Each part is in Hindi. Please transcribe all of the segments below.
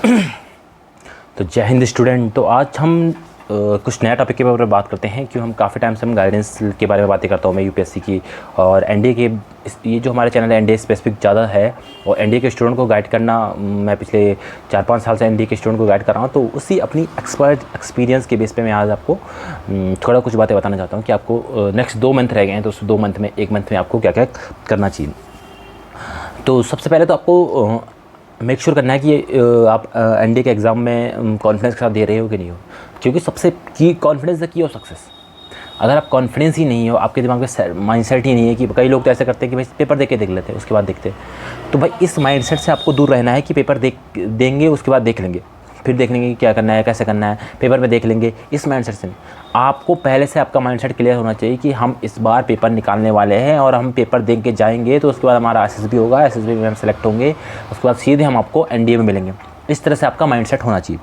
तो जय हिंद स्टूडेंट। तो आज हम कुछ नया टॉपिक के बारे में बात करते हैं, क्यों हम काफ़ी टाइम से हम गाइडेंस के बारे में बातें करता हूँ मैं यूपीएससी की और एनडीए के। ये जो हमारे चैनल है एनडीए स्पेसिफिक ज़्यादा है और एनडीए के स्टूडेंट को गाइड करना, मैं पिछले 4-5 साल से एनडीए के स्टूडेंट को गाइड कर रहा हूँ। तो उसी अपनी एक्सपीरियंस के बेस पे मैं आज आपको थोड़ा कुछ बातें बताना चाहता हूँ कि आपको नेक्स्ट 2 मंथ रह गए हैं, तो उस 2 मंथ में 1 मंथ में आपको क्या क्या करना चाहिए। तो सबसे पहले तो आपको मेक श्योर करना है कि आप एनडीए के एग्ज़ाम में कॉन्फिडेंस के साथ दे रहे हो कि नहीं हो, क्योंकि सबसे की confidence the key of success. अगर आप कॉन्फिडेंस ही नहीं हो, आपके दिमाग में माइंडसेट ही नहीं है कि कई लोग तो ऐसे करते हैं कि भाई पेपर देख लेते हैं उसके बाद देखते हैं। तो भाई इस माइंडसेट से आपको दूर रहना है कि पेपर देंगे उसके बाद देख लेंगे, फिर देख लेंगे क्या करना है कैसे करना है, पेपर में देख लेंगे। इस माइंडसेट से आपको पहले से आपका माइंडसेट क्लियर होना चाहिए कि हम इस बार पेपर निकालने वाले हैं और हम पेपर देख के जाएंगे, तो उसके बाद हमारा एसएसबी होगा, एसएसबी में हम सेलेक्ट होंगे, उसके बाद सीधे हम आपको एनडीए में मिलेंगे। इस तरह से आपका माइंडसेट होना चाहिए।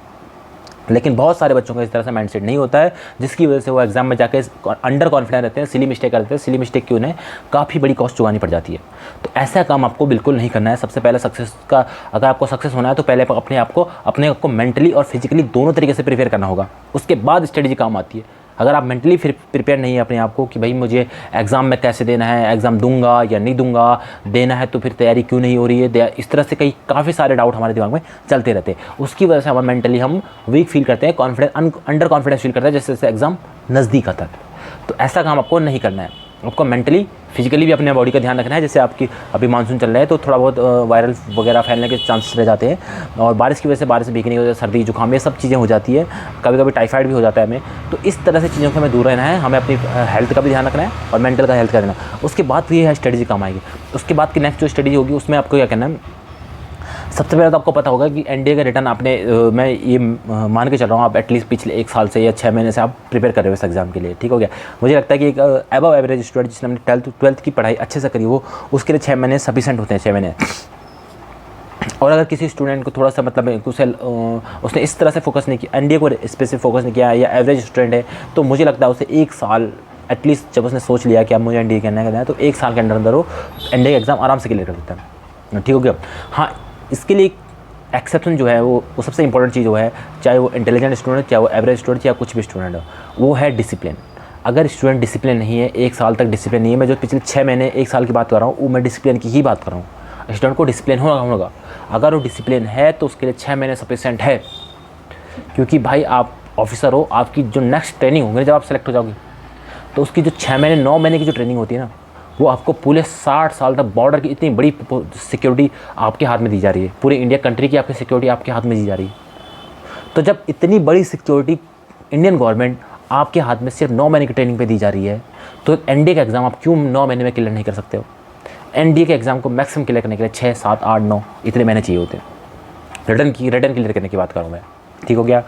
लेकिन बहुत सारे बच्चों का इस तरह से माइंडसेट नहीं होता है, जिसकी वजह से वो एग्जाम में जाके अंडर कॉन्फिडेंस रहते हैं, सिली मिस्टेक करते हैं। सिली मिस्टेक की उन्हें काफ़ी बड़ी कॉस्ट चुकानी पड़ जाती है। तो ऐसा काम आपको बिल्कुल नहीं करना है। सबसे पहले सक्सेस का, अगर आपको सक्सेस होना है तो पहले अपने आप को मेंटली और फिजिकली दोनों तरीके से प्रिपेयर करना होगा, उसके बाद स्ट्रेटजी काम आती है। अगर आप मेंटली फिर प्रिपेयर नहीं है अपने आप को कि भाई मुझे एग्ज़ाम में कैसे देना है, एग्ज़ाम दूंगा या नहीं दूंगा, देना है तो फिर तैयारी क्यों नहीं हो रही है, इस तरह से काफ़ी सारे डाउट हमारे दिमाग में चलते रहते हैं। उसकी वजह से हम मेंटली हम वीक फील करते हैं, अंडर कॉन्फिडेंस फील करते हैं, जैसे जैसे एग्ज़ाम नज़दीक आता है। तो ऐसा काम आपको नहीं करना है। आपको मेंटली फिजिकली भी अपने बॉडी का ध्यान रखना है। जैसे आपकी अभी मानसून चल रहा है तो थोड़ा बहुत वायरल वगैरह फैलने के चांसेस रह जाते हैं, और बारिश की वजह से बारिश से भीगने की वजह से सर्दी जुकाम ये सब चीज़ें हो जाती है, कभी कभी टाइफाइड भी हो जाता है हमें। तो इस तरह से चीज़ों से हमें दूर रहना है। हमें अपनी हेल्थ का भी ध्यान रखना है और मेंटल का हेल्थ का रहना। उसके बाद भी यह स्ट्रेटजी काम आएगी। उसके बाद की नेक्स्ट जो स्ट्रेटजी होगी उसमें आपको क्या करना है, सबसे पहले तो आपको पता होगा कि एनडीए का रिटर्न आपने मैं ये मान के चल रहा हूँ आप एटलीस्ट पिछले 1 साल से या 6 महीने से आप प्रिपेयर कर रहे हो इस एग्ज़ाम के लिए। ठीक हो गया। मुझे लगता है कि एक अबव एवरेज स्टूडेंट जिसने अपनी 12th की पढ़ाई अच्छे से करी हो, उसके लिए 6 महीने सफिशेंट होते हैं, 6 महीने। और अगर किसी स्टूडेंट को थोड़ा सा मतलब उसने इस तरह से फोकस नहीं किया, एनडीए को स्पेसिफिक फोकस नहीं किया, या एवरेज स्टूडेंट है, तो मुझे लगता है उसे 1 साल एटलीस्ट, जब उसने सोच लिया कि अब मुझे एनडीए करना है तो 1 साल के अंदर वो एनडीए का एग्ज़ाम आराम से क्लियर कर देता है। ठीक हो गया। हाँ, इसके लिए एक्सेप्शन जो है वो सबसे इंपॉर्टेंट चीज़ वो है, चाहे वो इंटेलिजेंट स्टूडेंट, चाहे वो एवरेज स्टूडेंट, या कुछ भी स्टूडेंट हो, वो है डिसिप्लिन। अगर स्टूडेंट डिसिप्लिन नहीं है, 1 साल तक डिसिप्लिन नहीं है, मैं जो पिछले 6 महीने 1 साल की बात कर रहा हूँ वो मैं डिसिप्लिन की ही बात कर रहा हूँ। स्टूडेंट को डिसिप्लिन होगा। अगर वो डिसिप्लिन है तो उसके लिए 6 महीने सफिशेंट है, क्योंकि भाई आप ऑफिसर हो, आपकी जो नेक्स्ट ट्रेनिंग होगी जब आप सेलेक्ट हो जाओगे, तो उसकी जो 6 महीने 9 महीने की जो ट्रेनिंग होती है ना, वो आपको पूरे 60 साल तक बॉर्डर की इतनी बड़ी सिक्योरिटी आपके हाथ में दी जा रही है, पूरी इंडिया कंट्री की आपकी सिक्योरिटी आपके हाथ में दी जा रही है। तो जब इतनी बड़ी सिक्योरिटी इंडियन गवर्नमेंट आपके हाथ में सिर्फ 9 महीने की ट्रेनिंग पे दी जा रही है, तो एनडीए का एग्ज़ाम आप क्यों 9 महीने में क्लियर नहीं कर सकते हो? एनडीए के एग्ज़ाम को मैक्सिमम क्लियर करने के लिए 6, 7, 8, 9 इतने महीने चाहिए होते हैं। रिटर्न क्लियर करने की बात कर रहा हूँ मैं। ठीक हो गया।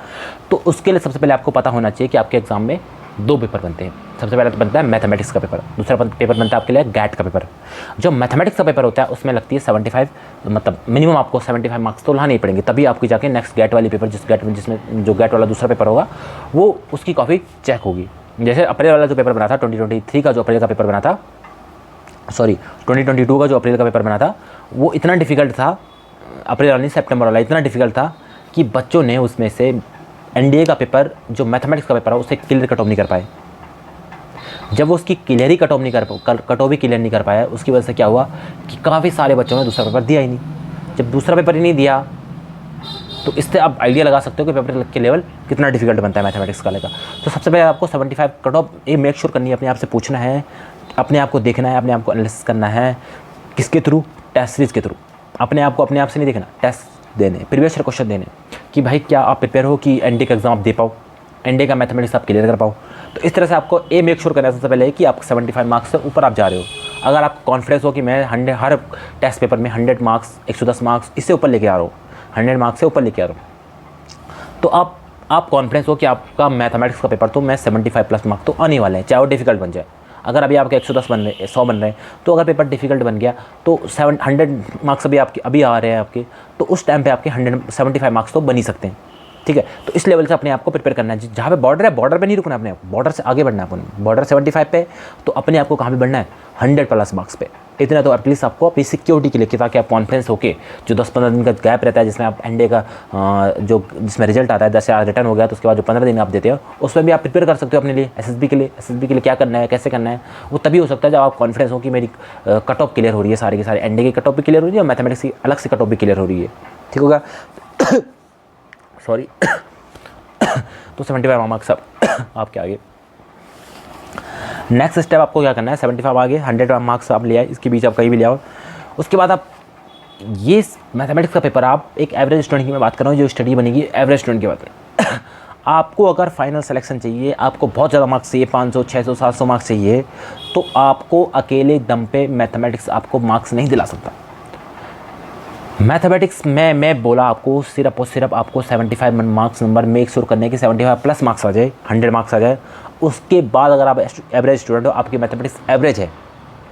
तो उसके लिए सबसे पहले आपको पता होना चाहिए कि आपके एग्ज़ाम में 2 पेपर बनते हैं। सबसे पहले तो बनता है मैथमेटिक्स का पेपर, दूसरा पेपर बनता है आपके लिए गैट का पेपर। जो मैथमेटिक्स का पेपर होता है उसमें लगती है 75, मतलब मिनिमम आपको 75 मार्क्स तो लाने ही पड़ेंगे, तभी आपकी जाके नेक्स्ट गैट वाली पेपर, जिसमें जो गैट वाला दूसरा पेपर होगा वो उसकी कॉपी चेक होगी। जैसे अप्रैल वाला जो पेपर बना था, 2023 का जो अप्रैल का पेपर बना था, 2022 का जो अप्रैल का पेपर बना था, वो इतना डिफिकल्ट था, अप्रैल वाला नहीं सितंबर वाला, इतना डिफिकल्ट था कि बच्चों ने उसमें से एनडीए का पेपर जो मैथमेटिक्स का पेपर है उसे क्लियर कट ऑफ नहीं कर पाए। जब वो उसकी क्लियर कट ऑफ क्लियर नहीं कर पाया, उसकी वजह से क्या हुआ कि काफ़ी सारे बच्चों ने दूसरा पेपर दिया ही नहीं। जब दूसरा पेपर ही नहीं दिया तो इससे आप आइडिया लगा सकते हो कि पेपर के लेवल कितना डिफिकल्ट बनता है मैथमेटिक्स का लेकर। तो सबसे पहले आपको 75 कट ऑफ ये मेक श्योर करनी है, अपने आप से पूछना है, अपने आप को देखना है, अपने आप को एनालिसिस करना है। किसके थ्रू? टेस्ट सीरीज के थ्रू। अपने आप से नहीं देखना, टेस्ट देने, प्रीवियस ईयर क्वेश्चन देने कि भाई क्या आप प्रिपेयर हो कि एनडीए का एग्ज़ाम आप दे पाओ, एनडीए का मैथमेटिक्स आप क्लियर कर पाओ। तो इस तरह से आपको ये मेक श्योर करना है सबसे पहले कि आप 75 मार्क्स से ऊपर आप जा रहे हो। अगर आप कॉन्फिडेंस हो कि मैं हर टेस्ट पेपर में 100 मार्क्स, 110 मार्क्स इससे ऊपर लेके आ रहा हूँ, 100 मार्क्स से ऊपर लेके आ रहा हूँ, तो आप कॉन्फिडेंस हो कि आपका मैथमेटिक्स का पेपर तो मैं 75 प्लस मार्क्स तो आने वाले हैं, चाहे वो डिफिकल्ट बन जाए। अगर अभी आपके 110 बन रहे, 100 बन रहे हैं, तो अगर पेपर डिफिकल्ट बन गया तो 100 मार्क्स अभी आ रहे हैं आपके, तो उस टाइम पे आपके 175 मार्क्स तो बन ही सकते हैं। ठीक है। तो इस लेवल से अपने आप को प्रिपेयर करना है। जहाँ पे बॉर्डर है, बॉर्डर पे नहीं रुकना है अपने आप, बॉर्डर से आगे बढ़ना है अपने। बॉर्डर 75 पे, तो अपने आप को कहाँ पे बढ़ना है, 100+ मार्क्स पे। इतना तो एटलीस्ट आपको अपनी सिक्योरिटी के लिए, कि ताकि आप कॉन्फिडेंस होके जो 10-15 दिन का गैप रहता है जिसमें आप एनडीए का जो जिसमें रिजल्ट आता है, 10 आज रिटर्न हो गया तो उसके बाद जो 15 दिन आप देते हो उसमें भी आप प्रिपेयर कर सकते हो अपने लिए एसएसबी के लिए। एसएसबी के लिए क्या करना है, कैसे करना है, वो तभी हो सकता है जब आप कॉन्फिडेंस हो कि मेरी कट ऑफ क्लियर हो रही है, सारी की सारी एनडीए की कट ऑफ भी क्लियर हो रही है और मैथमेटिक्स की अलग से कट ऑफ भी क्लियर हो रही है। ठीक होगा। सॉरी। तो 75 मार्क्स अब आपके आगे। नेक्स्ट स्टेप आपको क्या करना है, 75 आगे 100 मार्क्स आप ले आए, इसके बीच आप कहीं भी ले आओ। उसके बाद आप ये मैथमेटिक्स का पेपर आप एक एवरेज स्टूडेंट की मैं बात कर रहा हूँ, जो स्टडी बनेगी एवरेज स्टूडेंट की बात। आपको अगर फाइनल सिलेक्शन चाहिए, आपको बहुत ज़्यादा मार्क्स चाहिए, 500, 600, 700 मार्क्स चाहिए, तो आपको अकेले दम पे मैथमेटिक्स आपको मार्क्स नहीं दिला सकता। मैथमेटिक्स में मैं बोला आपको सिर्फ और सिर्फ आपको 75 मार्क्स नंबर मेक श्योर करने के 75+ मार्क्स आ जाए, 100 मार्क्स आ जाए। उसके बाद अगर आप एवरेज स्टूडेंट हो, आपकी मैथमेटिक्स एवरेज है,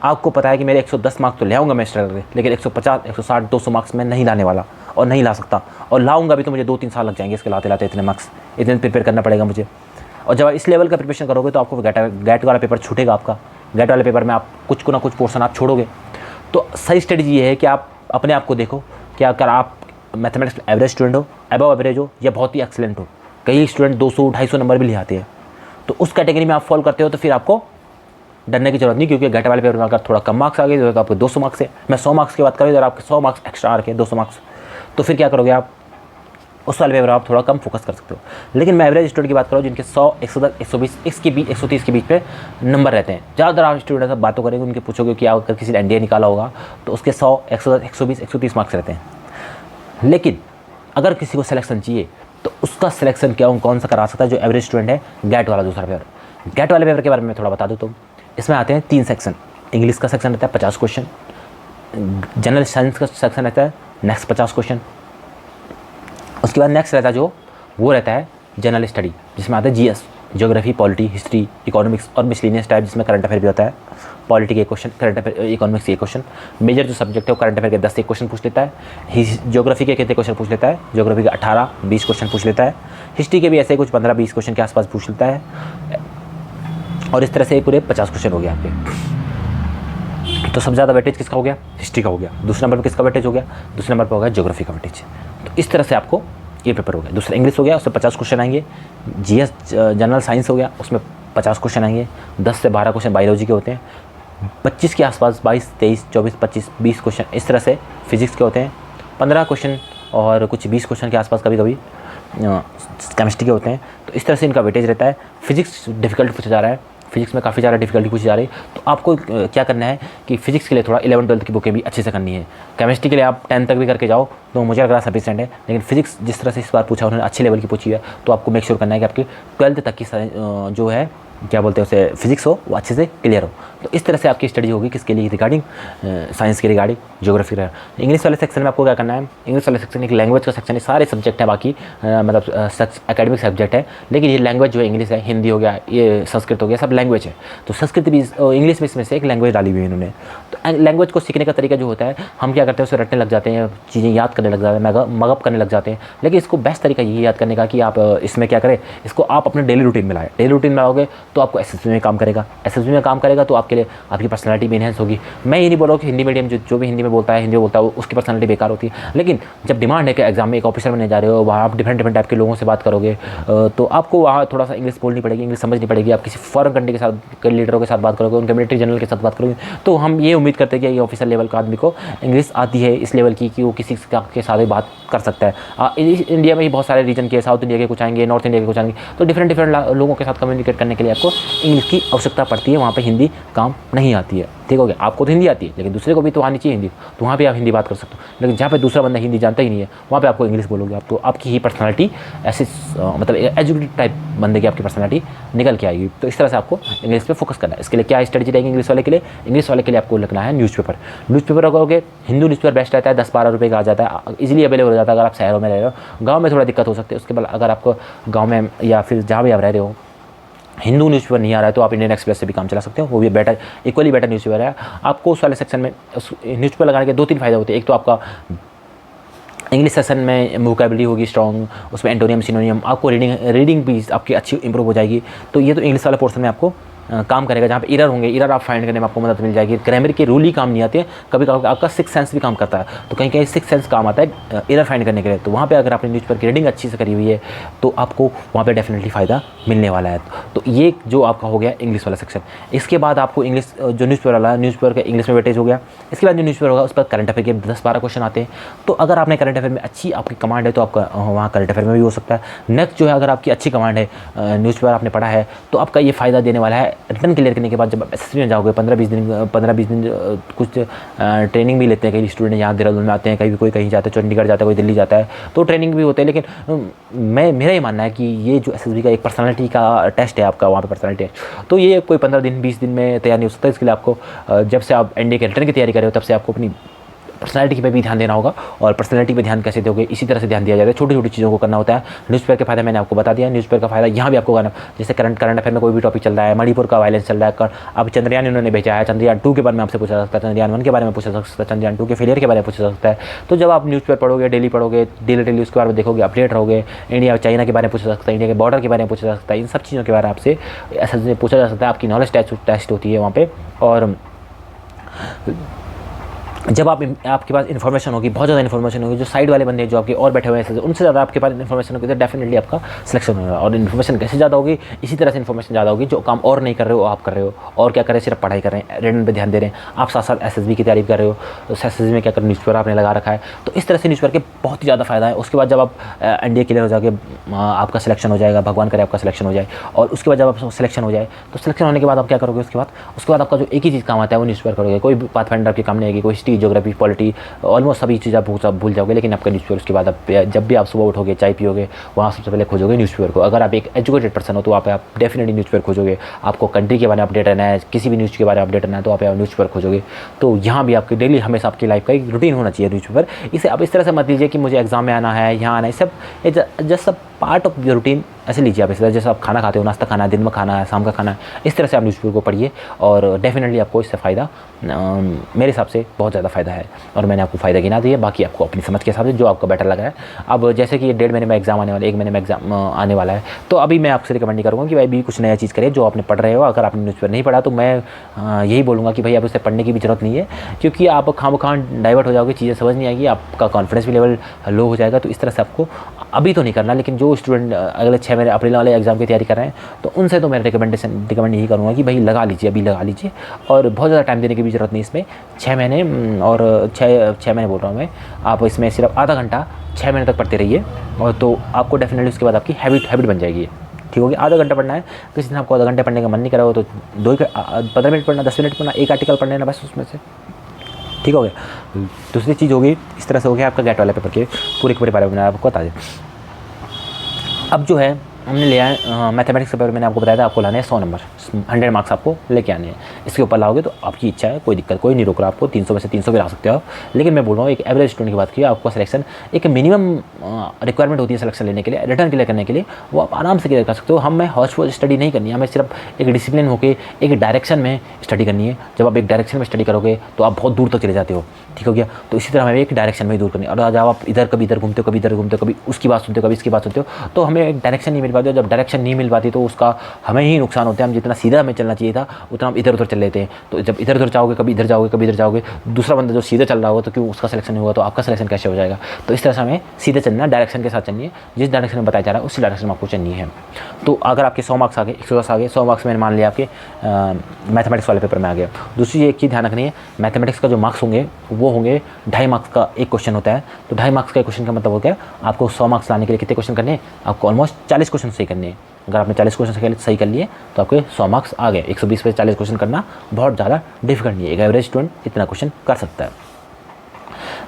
आपको पता है कि मेरे 110 मार्क्स तो ले आऊँगा मैं स्ट्रगल करके, लेकिन 150, 160, 200 मार्क्स में नहीं लाने वाला और नहीं ला सकता, और लाऊंगा भी तो मुझे 2-3 साल लग जाएंगे इसके लाते लाते, इतने मार्क्स इतने प्रिपेयर करना पड़ेगा मुझे। और जब इस लेवल का प्रिपरेशन करोगे तो आपको गैट वाला पेपर छूटेगा आपका। गैट वाले पेपर में आप कुछ ना कुछ पोर्शन आप छोड़ोगे। तो सही स्ट्रेटजी ये है कि आप अपने आप को देखो कि अगर आप मैथमेटिक्स एवरेज स्टूडेंट हो, अबव एवरेज हो, या बहुत ही एक्सीलेंट हो। कई स्टूडेंट 200-250 नंबर भी ले आते हैं, तो उस कैटेगरी में आप फॉलो करते हो तो फिर आपको डरने की जरूरत नहीं, क्योंकि गैट वाले पेपर में अगर थोड़ा कम मार्क्स आ गए तो आपको 200 मार्क्स है। मैं 100 मार्क्स की बात करूँ, अगर आपके 100 मार्क्स एक्स्ट्रा आ रखे 200 मार्क्स, तो फिर क्या करोगे आप, उस वाले पेपर आप थोड़ा कम फोकस कर सकते हो। लेकिन मैं एवरेज स्टूडेंट की बात करूँ जिनके 100, 110, 120 इसके बीच, 130 के बीच पे नंबर रहते हैं। ज़्यादातर आप स्टूडेंट सब बातों करेंगे, उनके पूछोगे कि अगर किसी ने एनडीए निकाला होगा तो उसके 100, 110, 120, 130 मार्क्स रहते हैं। लेकिन अगर किसी को सिलेक्शन चाहिए तो उसका सिलेक्शन क्या कौन सा करा सकता है, जो एवरेज स्टूडेंट है, गैट वाला दूसरा पेपर। गैट वाले पेपर के बारे में थोड़ा बता दूँ तो इसमें आते हैं 3 सेक्शन। इंग्लिश का सेक्शन रहता है 50 क्वेश्चन, जनरल साइंस का सेक्शन रहता है नेक्स्ट 50 क्वेश्चन। उसके बाद नेक्स्ट रहता है जो वो रहता है जनरल स्टडी, जिसमें आता है GS, geography, polity, history, economics और मिसलिनियस टाइप, जिसमें करंट अफेयर भी होता है। पॉलिटी के क्वेश्चन, करंट अफेयर, इकोनॉमिक्स के क्वेश्चन। मेजर जो सब्जेक्ट है वो करंट अफेयर के 10 से क्वेश्चन पूछ लेता है। ज्योग्राफी के कितने क्वेश्चन पूछ लेता है, ज्योग्राफी के 18-20 क्वेश्चन पूछ लेता है। हिस्ट्री के भी ऐसे कुछ 15-20 क्वेश्चन के आसपास पूछ लेता है। और इस तरह से पूरे 50 क्वेश्चन हो गया आपके। तो सबसे ज़्यादा वेटेज किसका हो गया, हिस्ट्री का हो गया। दूसरे नंबर पर किसका वेटेज हो गया, दूसरे नंबर पर हो गया ज्योग्राफी का वेटेज। तो इस तरह से आपको ये पेपर हो गया। दूसरा इंग्लिश हो गया, उसमें 50 क्वेश्चन आएंगे। जीएस जनरल साइंस हो गया, उसमें 50 क्वेश्चन आएंगे। 10 से 12 क्वेश्चन बायोलॉजी के होते हैं। 25 के आसपास 22, 23, 24, 25, 20 क्वेश्चन इस तरह से फिजिक्स के होते हैं। 15 क्वेश्चन और कुछ 20 क्वेश्चन के आसपास कभी कभी केमिस्ट्री के होते हैं। तो इस तरह से इनका वेटेज रहता है। फिजिक्स डिफिकल्ट पूछा जा रहा है, फिजिक्स में काफ़ी ज़्यादा डिफिकल्टी पूछी जा रही है। तो आपको क्या करना है कि फिजिक्स के लिए थोड़ा 11-12 की बुकें भी अच्छे से करनी है। केमिस्ट्री के लिए आप 10 तक भी करके जाओ तो मुझे लग रहा है सफिशिएंट है। लेकिन फिजिक्स जिस तरह से इस बार पूछा उन्होंने अच्छे लेवल की पूछी है, तो आपको मेक श्योर करना है कि आपकी 12th तक की जो है क्या बोलते हैं उसे, फिजिक्स हो वो अच्छे से क्लियर हो। तो इस तरह से आपकी स्टडी होगी किसके लिए, रिगार्डिंग साइंस के रिगार्डिंग, ज्योग्राफी का। इंग्लिश वाले सेक्शन में आपको क्या करना है, इंग्लिश वाले सेक्शन एक लैंग्वेज का सेक्शन है, सारे सब्जेक्ट हैं बाकी मतलब एकेडमिक सब्जेक्ट है, लेकिन ये लैंग्वेज जो है इंग्लिश है, हिंदी हो गया, ये संस्कृत हो गया, सब लैंग्वेज है। तो संस्कृत भी, इंग्लिश भी इसमें से एक लैंग्वेज डाली हुई है इन्होंने। तो लैंग्वेज को सीखने का तरीका जो होता है, हम क्या करते हैं उसे रटने लग जाते हैं, चीज़ें याद करने लग जाते हैं, मगअप करने लग जाते हैं। लेकिन इसको बेस्ट तरीका ये याद करने का कि आप इसमें क्या करें, इसको आप अपने डेली रूटीन में लाएं। डेली रूटीन में लाओगे तो आपको एसएसबी में काम करेगा, एसएसबी में काम करेगा तो आपके लिए आपकी पर्सनालिटी भी इनहेंस होगी। मैं ये नहीं बोल रहा हूँ कि हिंदी मीडियम जो भी हिंदी में बोलता है, हिंदी में बोलता है, उसकी पर्सनालिटी बेकार होती है। लेकिन जब डिमांड है कि एग्जाम में एक ऑफिसर बनने जा रहे हो, वहाँ आप डिफरेंट टाइप के लोगों से बात करोगे, तो आपको वहाँ थोड़ा सा इंग्लिश बोलनी पड़ेगी, इंग्लिश समझनी पड़ेगी। आप किसी फॉरेन कंट्री के साथ, कई लीडरों के साथ बात करोगे, उनके मिलिट्री जनरल के साथ बात करोगे, तो हम ये उम्मीद करते हैं कि ये ऑफिसर लेवल का आदमी को इंग्लिश आती है इस लेवल की कि वो किसी के साथ बात कर सकता है। इंडिया में ही बहुत सारे रीजन के, साउथ इंडिया के कुछ आएंगे, नॉर्थ इंडिया के कुछ आएंगे, तो डिफरेंट लोगों के साथ कम्युनिकेट करने के लिए आपको इंग्लिश की आवश्यकता पड़ती है। वहाँ पे हिंदी काम नहीं आती है, ठीक हो गया। आपको तो हिंदी आती है, लेकिन दूसरे को भी तो आनी चाहिए हिंदी, तो वहाँ पे आप हिंदी बात कर सकते हो। लेकिन जहाँ पे दूसरा बंदा हिंदी जानता ही नहीं है, वहाँ पे आपको इंग्लिश बोलोगे आप, तो आपकी ही पर्सनालिटी ऐसे मतलब एजुकेटेड टाइप बंदे की आपकी पर्सनालिटी निकल के आएगी। तो इस तरह से आपको इंग्लिश पे फोकस करना है। इसके लिए क्या स्ट्रेटजी रहेगी इंग्लिश वाले के लिए, इंग्लिश वाले के लिए आपको लिखना है न्यूज़पेपर। न्यूज़पेपर करोगे, हिंदू न्यूज़पेपर बेस्ट रहता है, 10-12 रुपये का आ जाता है, इजीली अवेलेबल हो जाता है अगर आप शहरों में रह रहे हो। गाँव में थोड़ा दिक्कत हो सकती है। उसके बाद अगर आपको गाँव में या फिर जहाँ भी आप रह रहे हो हिंदू न्यूज़पेपर नहीं आ रहा है, तो आप इंडियन एक्सप्रेस से भी काम चला सकते हो, वो भी बेटर, इक्वली बेटर न्यूज़पेपर है। आपको उस वाले सेक्शन में न्यूज़पेपर लगाने के 2-3 फ़ायदे होते हैं। एक तो आपका इंग्लिश सेक्शन में वोकैबुलरी होगी स्ट्रॉन्ग, उसमें एंटोनियम सिनोनियम, आपको रीडिंग भी आपकी अच्छी इंप्रूव हो जाएगी। तो ये तो इंग्लिश वाला पोर्शन में आपको काम करेगा, जहाँ पे एरर होंगे, एरर आप फाइंड करने में आपको मदद मिल जाएगी। ग्रामर के रूल ही काम नहीं आते, कभी कभी आपका सिक्स सेंस भी काम करता है, तो कहीं कहीं सिक्स सेंस काम आता है एरर फाइंड करने के लिए। तो वहाँ पे अगर आपने न्यूज़पेपर की रीडिंग अच्छी से करी हुई है तो आपको वहाँ पे डेफिनेटली फ़ायदा मिलने वाला है। तो ये जो आपका हो गया इंग्लिश वाला सेक्शन। इसके बाद आपको इंग्लिश जो न्यूज़पेपर वाला, न्यूज़पेपर का इंग्लिश में वेटेज हो गया। इसके बाद जो न्यूज़पेपर होगा उस पर करंट अफेयर के 10-12 क्वेश्चन आते हैं। तो अगर आपने करंट अफेयर में अच्छी आपकी कमांड है तो आपका वहाँ करंट अफेयर में भी हो सकता है। नेक्स्ट जो है, अगर आपकी अच्छी कमांड है, न्यूज़पेपर आपने पढ़ा है, तो आपका ये फ़ायदा देने वाला है रिटर्न क्लियर करने के बाद। जब एसएससी में जाओगे 15-20 दिन कुछ ट्रेनिंग भी लेते हैं कई स्टूडेंट, यहाँ देहरादून में आते हैं, कहीं कोई कहीं जाते हैं, चंडीगढ़ जाता है, कोई दिल्ली जाता है, तो ट्रेनिंग भी होते हैं। लेकिन मेरा ये मानना है कि ये जो एसएसबी का एक पर्सनालिटी का टेस्ट है आपका, वहाँ पे पर्सनालिटी टेस्ट, तो ये कोई 15 दिन 20 दिन में तैयार नहीं हो सकता। इसके लिए आपको जब से आप एनडीए के रिटर्न की तैयारी कर रहे हो तब से आपको अपनी पर्सनैलिटी पे भी ध्यान देना होगा। और पर्सनैलिटी पे ध्यान कैसे दोगे, इसी तरह से ध्यान दिया जाता है, छोटी छोटी चीज़ों को करना होता है। न्यूज़पेपर के फायदा मैंने आपको बता दिया, न्यूज़पेपर का फायदा यहाँ भी आपको करना, जैसे करंट अफेयर में कोई भी टॉपिक चल रहा है, मणिपुर का वायलेंस चल रहा है, अब चंद्रयान उन्होंने भेजा है, चंद्रयान 2 के बारे में आपसे पूछा जा सकता है, चंद्रयान 1 के बारे में पूछा जा सकता है, चंद्रयान 2 के फेलियर के बारे में पूछा जा सकता है। तो जब आप न्यूज़पेपर पढ़ोगे, डेली पढ़ोगे, डेली उसके बारे में देखोगे, अपडेट रहोगे, इंडिया चाइना के बारे में पूछा जा सकता है, इंडिया के बॉर्डर के बारे में पूछा जा सकता है, इन सब चीज़ों के बारे में आपसे एसएसबी पूछा जा सकता है। आपकी नॉलेज टेस्ट होती है वहाँ पे। और जब आपके पास इन्फॉर्मेशन होगी, बहुत ज़्यादा इन्फॉर्मेशन होगी, जो साइड वाले बंदे जो आपके और बैठे हुए हैं उनसे ज़्यादा आपके पास इन्फॉर्मेशन होगी, तो डेफिनेटली आपका सिलेक्शन होगा। और इन्फॉर्मेशन कैसे ज़्यादा होगी, इसी तरह से इन्फॉर्मेशन ज़्यादा होगी, जो काम और नहीं कर रहे हो आप कर रहे हो, और क्या कर रहे हैं, सिर्फ पढ़ाई कर रहे हैं, रिटन पे ध्यान दे रहे हैं, आप साथ साथ एसएसबी की तैयारी कर रहे हो, तो एसएसबी में क्या कर न्यूज़पेपर आपने लगा रखा है। तो इस तरह से न्यूज़पेपर के बहुत ही ज़्यादा फायदा है। उसके बाद जब आप एनडीए क्लियर हो जाओगे, आपका सिलेक्शन हो जाएगा, भगवान करे आपका सिलेक्शन हो जाए, और उसके बाद जब आप सिलेक्शन हो जाए, तो सिलेक्शन होने के बाद आप क्या करोगे, उसके बाद आपका जो एक ही चीज़ काम आता है वो न्यूज़पेपर करोगे। कोई पाथफाइंडर आपके काम नहीं आएगी, कोई हिस्ट्री, ज्योग्राफी, पॉलिटी, ऑलमोस्ट सभी चीज़ आप भूल जाओगे। लेकिन आपका न्यूज़पेपर, उसके बाद आप जब भी आप सुबह उठोगे, चाय पियोगे, वहाँ सबसे पहले खोजोगे न्यूज़पेपर को। अगर आप एक एजुकेटेड पर्सन हो तो आप डेफिनेटली न्यूज़पेपर खोजोगे। आपको कंट्री के बारे में अपडेट रहना है, किसी भी न्यूज़ के बारे में अपडेट रहना है, तो आप न्यूज़पेपर खोजोगे। तो यहाँ भी आपकी डेली हमेशा आपकी लाइफ का एक रूटीन होना चाहिए न्यूज़पेपर। इसे आप इस तरह से मत लीजिए कि मुझे एग्जाम में आना है, यहाँ आना है, सब जस्ट सब पार्ट ऑफ योर रूटीन ऐसे लीजिए आप। इस तरह जैसे आप खाना खाते हो, नाश्ता खाना है, दिन में खाना है, शाम का खाना है, इस तरह से आप न्यूज़पेपर को पढ़िए और डेफिनेटली आपको इससे फ़ायदा मेरे हिसाब से बहुत ज़्यादा फ़ायदा है। और मैंने आपको फ़ायदा गिना दिया, बाकी आपको अपनी समझ के हिसाब से जो आपको बेटर लगा है। अब जैसे कि 1.5 महीने में एग्जाम आने वाला है, 1 महीने में एग्जाम आने वाला है, तो अभी मैं आपसे रिकमेंड नहीं करूँगा कि भाई भी कुछ नया चीज़ करें जो आपने पढ़ रहे हो। अगर आपने न्यूज़पेपर नहीं पढ़ा तो मैं यही बोलूँगा कि भाई आप उसे पढ़ने की भी ज़रूरत नहीं है, क्योंकि आप खाम डाइवर्ट हो जाओगे, चीज़ें समझ नहीं आएगी, आपका कॉन्फिडेंस भी लेवल लो हो जाएगा। तो इस तरह से आपको अभी तो नहीं करना। लेकिन जो स्टूडेंट अगले 6 महीने अप्रैल वाले एग्जाम की तैयारी कर रहे हैं, तो उनसे तो मैं रिकमेंड यही करूँगा कि भाई लगा लीजिए, अभी लगा लीजिए। और बहुत ज़्यादा टाइम देने की भी ज़रूरत नहीं इसमें, 6 महीने और 6 महीने बोल रहा हूँ मैं, आप इसमें सिर्फ आधा घंटा 6 महीने तक पढ़ते रहिए, और तो आपको डेफिनेटली उसके बाद आपकी हैबिट बन जाएगी। ठीक हो गया। आधा घंटा पढ़ना है, किसी दिन आपको आधा घंटे पढ़ने का मन नहीं करा हो तो 15 मिनट पढ़ना, 10 मिनट पढ़ना, एक आर्टिकल पढ़ने ना बस उसमें से। ठीक हो गया। दूसरी चीज़ होगी, इस तरह से हो गया आपका गेट वाले पेपर के पूरे बारे में आपको बता दें। अब जो है हमने लिया है मैथमेटिक्स का पेपर, मैंने आपको बताया था आपको लाने हैं 100 नंबर, 100 मार्क्स आपको लेके आने हैं। इसके ऊपर लाओगे तो आपकी इच्छा है, कोई दिक्कत कोई नहीं रोक रहा आपको, 300 में से 300 भी ला सकते हो। लेकिन मैं बोल रहा हूँ एक एवरेज स्टूडेंट की बात की, आपको सिलेक्शन एक मिनिमम रिक्वायरमेंट होती है सिलेक्शन लेने के लिए, रिटर्न क्लियर करने के लिए, वो आप आराम से क्लियर कर सकते हो। हमें हौच पौच स्टडी नहीं करनी है, हमें सिर्फ एक डिसिप्लिन होकर एक डायरेक्शन में स्टडी करनी है। जब आप एक डायरेक्शन में स्टडी करोगे तो आप बहुत दूर तक चले जाते हो। ठीक हो गया। तो इसी तरह हमें एक डायरेक्शन में ही दूर करनी है। और जब आप कभी इधर घूमते हो, कभी इधर घूमते हो, कभी उसकी बात सुनते हो, कभी इसकी बात सुनते हो, तो हमें एक डायरेक्शन नहीं मिल पाती। जब डायरेक्शन नहीं मिल पाती तो उसका हमें ही नुकसान होता है। हम जितना सीधा हमें चलना चाहिए था उतना हम इधर उधर चल लेते हैं। तो जब इधर उधर जाओगे, कभी इधर जाओगे, कभी इधर जाओगे, दूसरा बंदा जो सीधा चल रहा होगा तो क्यों उसका सिलेक्शन नहीं होगा, तो आपका सिलेक्शन कैसे हो जाएगा। तो इस तरह से हमें सीधे चलना, डायरेक्शन के साथ चलनी है, जिस डायरेक्शन में बताया जा रहा है उसी डायरेक्शन में आपको चलनी है। तो अगर आपके 100 मार्क्स आ गए, 110 आ गए, 100 मार्क्स मैंने मान लिया आपके मैथमेटिक्स वाले पेपर में आ गया। दूसरी एक चीज़ ध्यान रखनी है, मैथमेटिक्स का जो मार्क्स होंगे वो होंगे 2.5 मार्क्स का एक क्वेश्चन होता है। तो 2.5 मार्क्स का एक क्वेश्चन का मतलब हो गया आपको 100 मार्क्स लाने के लिए कितने क्वेश्चन करने हैं, आपको ऑलमोस्ट 40 क्वेश्चन सही करने हैं। अगर आपने 40 क्वेश्चन सही कर लिए तो आपके 100 मार्क्स आ गए। 120 पे 40 क्वेश्चन करना बहुत ज़्यादा डिफिकल्ट नहीं है, एक एवरेज स्टूडेंट इतना क्वेश्चन कर सकता है।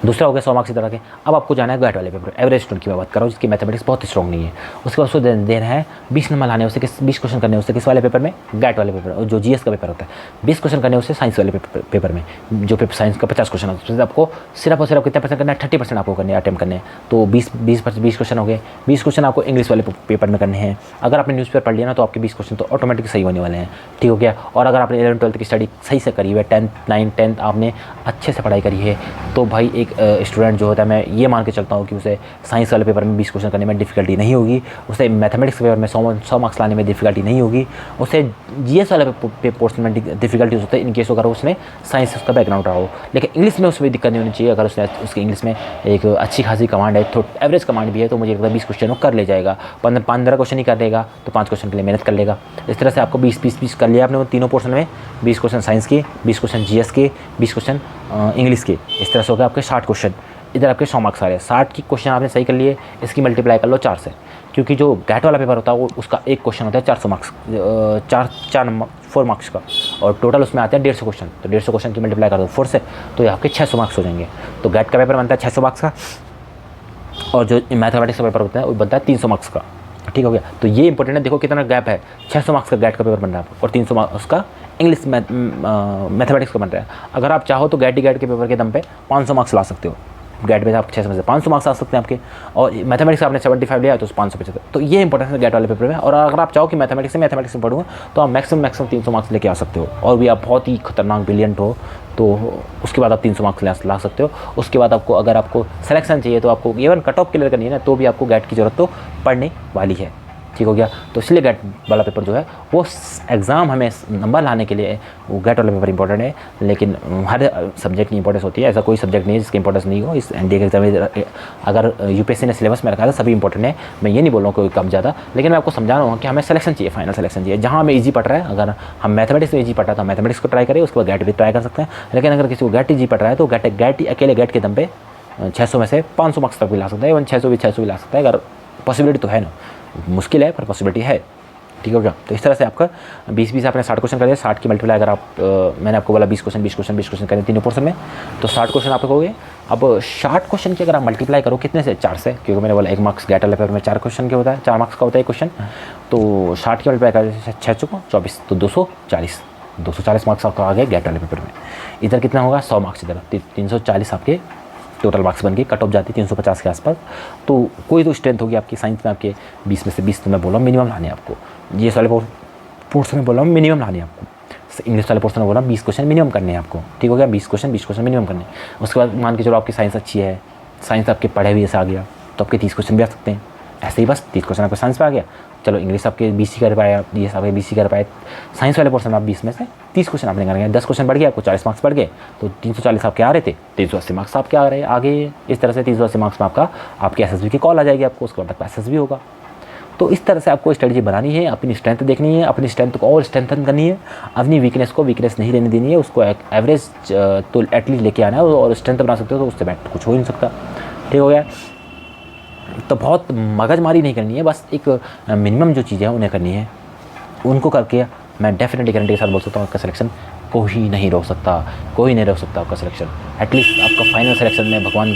दूसरा हो गया 100 मार्क्स की तरह के। अब आपको जाना है गेट वाले पेपर, एवरेज स्टूडेंट की मैं बात कर रहा हूँ जिसकी मैथमेटिक्स बहुत स्ट्रॉन्ग नहीं है। उसके बाद उसको देना है 20 नंबर लाने, उससे 20 क्वेश्चन करने उससे किस वाले पेपर में, गेट वाले पेपर, और जो जीएस का पेपर होता है 20 क्वेश्चन करने उससे साइंस वाले पेपर में, जो पेपर साइंस का 50 क्वेश्चन होता है आपको सिर्फ और सिर्फ कितना परसेंट करना है, 30% आपको करने अटैम्प्ट करने हैं। तो 20 क्वेश्चन हो गए। 20 क्वेश्चन आपको इंग्लिश वाले पेपर में करने हैं। अगर आपने न्यूज़पेपर पढ़ लिया ना तो आपके 20 क्वेश्चन तो ऑटोमेटिक सही होने वाले हैं। ठीक हो गया। और अगर आपने 11th 12th की स्टडी सही से करी है, 10th 9th 10th आपने अच्छे से पढ़ाई करी है, तो भाई एक स्टूडेंट जो होता है, मैं ये मान के चलता हूँ कि उसे साइंस वाले पेपर में 20 क्वेश्चन करने में डिफ़िकल्टी नहीं होगी, उसे मैथमेटिक्स पेपर में 100 मार्क्स लाने में डिफ़िकल्टी नहीं होगी, उसे जीएस वाले पोर्शन में डिफ़िकल्टी होता है इन केस अगर उसने साइंस उसका बैकग्राउंड रहा हो। लेकिन इंग्लिश में उसमें दिक्कत नहीं होनी चाहिए। अगर उसने उसकी इंग्लिश में एक अच्छी खासी कमांड है, तो एवरेज कमांड भी है, तो मुझे लगता है 20 क्वेश्चन वो कर ले जाएगा। 15 क्वेश्चन ही कर लेगा तो 5 क्वेश्चन के लिए मेहनत कर लेगा। इस तरह से आपको 20 कर लिया आपने वो तीनों पोर्शन में, 20 क्वेश्चन साइंस के, 20 क्वेश्चन जीएस के, 20 क्वेश्चन इंग्लिश के। इस तरह से हो गया आपके 60 क्वेश्चन। इधर आपके 100 मार्क्स आ रहे हैं। 60 की क्वेश्चन आपने सही कर लिए, इसकी मल्टीप्लाई कर लो 4 से, क्योंकि जो गैट वाला पेपर होता है वो उसका एक क्वेश्चन होता है 400 मार्क्स, 4 मार्क्स का, और टोटल उसमें आते हैं 150 क्वेश्चन। तो 150 क्वेश्चन की मल्टीप्लाई कर दो 4 से, तो ये आपके 600 मार्क्स हो जाएंगे। तो गैट का पेपर बनता है 600 मार्क्स का, और जो मैथमेटिक्स का पेपर होता है वो बनता है 300 मार्क्स का। ठीक हो गया। तो ये इंपॉर्टेंट है, देखो कितना गैप है। 600 मार्क्स का गैट का पेपर बन रहा है और 300 मार्क्स उसका इंग्लिश मैथमेटिक्स का बन रहा है। अगर आप चाहो तो गैट के पेपर के दम पे 500 मार्क्स ला सकते हो। गैट में आप 600 में से 500 मार्क्स आ सकते हैं आपके, और मैथमेटिक्स आपने 75 लिया तो 575। तो ये इंपॉर्टेंस है गैट वाले पेपर में। और अगर आप चाहो कि मैथमेटिक्स में पढ़ूँ तो आप मैक्सिमम 300 मार्क्स लेके आ सकते हो, और भी आप बहुत ही खतरनाक ब्रिलियंट हो तो उसके बाद आप 300 मार्क्स ला सकते हो। उसके बाद आपको अगर आपको सिलेक्शन चाहिए तो आपको इवन कट ऑफ क्लियर करनी है ना, तो भी आपको गैट की ज़रूरत तो पड़ने वाली है। ठीक हो गया। तो इसलिए गैट वाला पेपर जो है वो एग्ज़ाम हमें नंबर लाने के लिए वो गैट वाला पेपर इंपॉर्टेंट है, लेकिन हर सब्जेक्ट की इंपॉर्टेंस होती है। ऐसा कोई सब्जेक्ट नहीं है जिसकी इंपॉर्टेंस नहीं हो। इस एनडीए के एग्जाम में अगर यूपीएससी ने सिलेबस में रखा है सभी इंपॉर्टेंट है, मैं ये नहीं बोल रहा हूँ कोई कम ज़्यादा, लेकिन मैं आपको समझा रहा हूँ कि हमें सिलेक्शन चाहिए, फाइनल सिलेक्शन चाहिए। जहाँ हमें ईजी पड़ रहा है, अगर हम मैथमेटिक्स में ईजी पड़ रहा है तो मैथमेटिक्स को ट्राई करें, उसके बाद गैट भी ट्राई कर सकते हैं। लेकिन अगर किसी को गैट ईजी पड़ रहा है तो गैट अकेले गैट के दम पे 600 में से 500 मार्क्स तक भी ला सकता है, इवन 600 भी ला सकता है। अगर पॉसिबिलिटी तो है ना, मुश्किल है पर पॉसिबिलिटी है। ठीक हो गया। तो इस तरह से आपका 20 आपने 60 क्वेश्चन कर दिया। 60 की मल्टीप्लाई अगर आप मैंने आपको बोला 20 क्वेश्चन करें तीनों पोर्शन में, तो 60 क्वेश्चन आप हो गए। अब 60 क्वेश्चन की अगर आप मल्टीप्लाई करो कितने से, 4 से, क्योंकि मैंने बोला 1 मार्क्स गैट वाले पेपर में 4 क्वेश्चन के होता है, 4 मार्क्स का होता है क्वेश्चन। तो 60 की मल्टीप्लाई करें 6 को 24 तो 240 मार्क्स आपका आ गए गैट वाले पेपर में। इधर कितना होगा 100 मार्क्स, इधर 340 आपके टोटल मार्क्स बन के कट ऑफ जाती है 350 के आसपास। तो कोई तो स्ट्रेंथ होगी आपकी साइंस में, आपके 20 में से 20 तो मैं बोल रहा हूँ मिनिमम लाने आपको। ये वाले पोर्शन में बोल रहा हूँ मिनिमम लाने आपको। इंग्लिश वाले पोर्शन में बोल रहा हूँ 20 क्वेश्चन मिनिमम करने हैं आपको। ठीक हो गया। 20 क्वेश्चन मिनिमम करने। उसके बाद मान के चलो आपकी साइंस अच्छी है, साइंस आपके पढ़े हुए ऐसा आ गया तो आपके 30 क्वेश्चन भी आ सकते हैं। ऐसे ही बस 30 क्वेश्चन आपको साइंस पे आ गया। चलो इंग्लिश आपके 20 कर पाए, ये आपके 20 कर पाए, साइंस वाले पोर्शन में आप 20 में से 30 क्वेश्चन आपने कर गए, 10 क्वेश्चन बढ़ गया, आपको 40 मार्क्स बढ़ गए, तो 340 आपके आ रहे थे, 380 मार्क्स आपके आ रहे आगे। इस तरह से 380 मार्क्स में आपकी एसएसबी की कॉल आ जाएगी आपको, उसके बाद आपका एसएसबी होगा। तो इस तरह से आपको स्ट्रेटजी बनानी है, अपनी स्ट्रेंथ देखनी है, अपनी स्ट्रेंथ को और स्ट्रेंथन करनी है, अपनी वीकनेस को वीकनेस नहीं लेने देनी है, उसको एवरेज तो एटलीस्ट लेके आना है, और स्ट्रेंथ बना सकते हो तो उससे बेटर कुछ हो ही नहीं सकता। ठीक हो गया। तो बहुत मगजमारी नहीं करनी है, बस एक मिनिमम जो चीज़ें हैं उन्हें करनी है। उनको करके मैं डेफिनेटली गारंटी के साथ बोल सकता हूँ आपका सिलेक्शन कोई नहीं रोक सकता आपका सिलेक्शन। एटलीस्ट आपका फाइनल सिलेक्शन में भगवान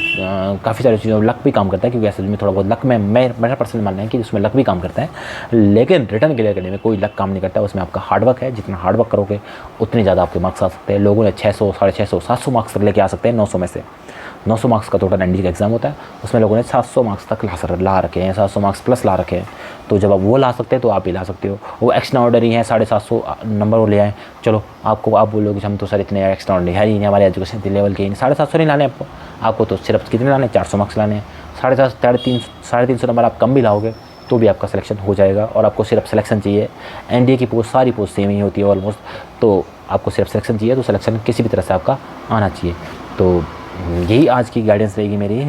काफ़ी सारी चीज़ों लक भी काम करता है, क्योंकि ऐसे में थोड़ा बहुत लक में मेरा पर्सनल मानना है कि उसमें लक भी काम करता है, लेकिन रिटर्न क्लियर करने में कोई लक काम नहीं करता। उसमें आपका हार्डवर्क है, जितना हार्डवर्क करोगे उतने ज़्यादा आपके मार्क्स आ सकते हैं। लोगों ने 600, 650, 700 मार्क्स तक लेके आ सकते हैं 900 में से। 900 मार्क्स का टोटल एनडीए का एग्जाम होता है, उसमें लोगों ने 700 मार्क्स तक ला रखे हैं, 700 मार्क्स प्लस ला रखे हैं। तो जब आप वो ला सकते हैं तो आप भी ला सकते हो। वो एक्स्ट्रा ऑर्डनरी है, 750 नंबर वो ले आए, चलो आप बोलोगे हम तो सर इतने एक्स्ट्रा ऑर्डनरी है ही नहीं, हमारे एजुकेशन लेवल के ही 750 नहीं लाने आपको तो सिर्फ कितने लाने 400 मार्क्स लाने हैं। 350 नंबर आप कम भी लाओगे तो भी आपका सिलेक्शन हो जाएगा। और आपको सिर्फ सिलेक्शन चाहिए। एनडीए की पोस्ट सारी पोस्ट सेम ही होती है ऑलमोस्ट, तो आपको सिर्फ सिलेक्शन चाहिए, तो सिलेक्शन किसी भी तरह से आपका आना चाहिए। तो यही आज की गाइडेंस रहेगी मेरी।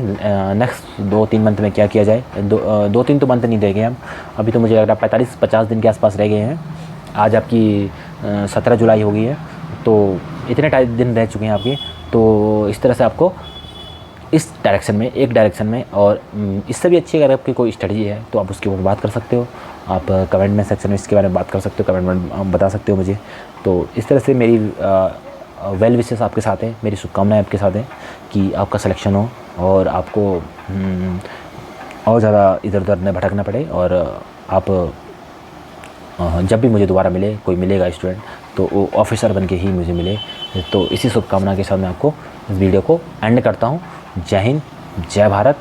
नेक्स्ट 2-3 मंथ में क्या किया जाए, 2-3 तो मंथ नहीं रह गए हम, अभी तो मुझे लग रहा है 45-50 दिन के आसपास रह गए हैं। आज आपकी 17 जुलाई हो गई है, तो इतने दिन रह चुके हैं आपके। तो इस तरह से आपको इस डायरेक्शन में, एक डायरेक्शन में, और इससे भी अच्छी अगर आपकी कोई स्ट्रेटजी है तो आप उसके ऊपर बात कर सकते हो। आप कमेंट में सेक्शन में इसके बारे में बात कर सकते हो, कमेंट में बता सकते हो मुझे। तो इस तरह से मेरी वेल विशेस आपके साथ है, मेरी शुभकामनाएं आपके साथ हैं कि आपका सिलेक्शन हो और आपको और ज़्यादा इधर उधर न भटकना पड़े, और आप जब भी मुझे दोबारा मिले, कोई मिलेगा स्टूडेंट तो वो ऑफिसर बन के ही मुझे मिले। तो इसी शुभकामना के साथ मैं आपको इस वीडियो को एंड करता हूँ। जय हिंद, जय भारत।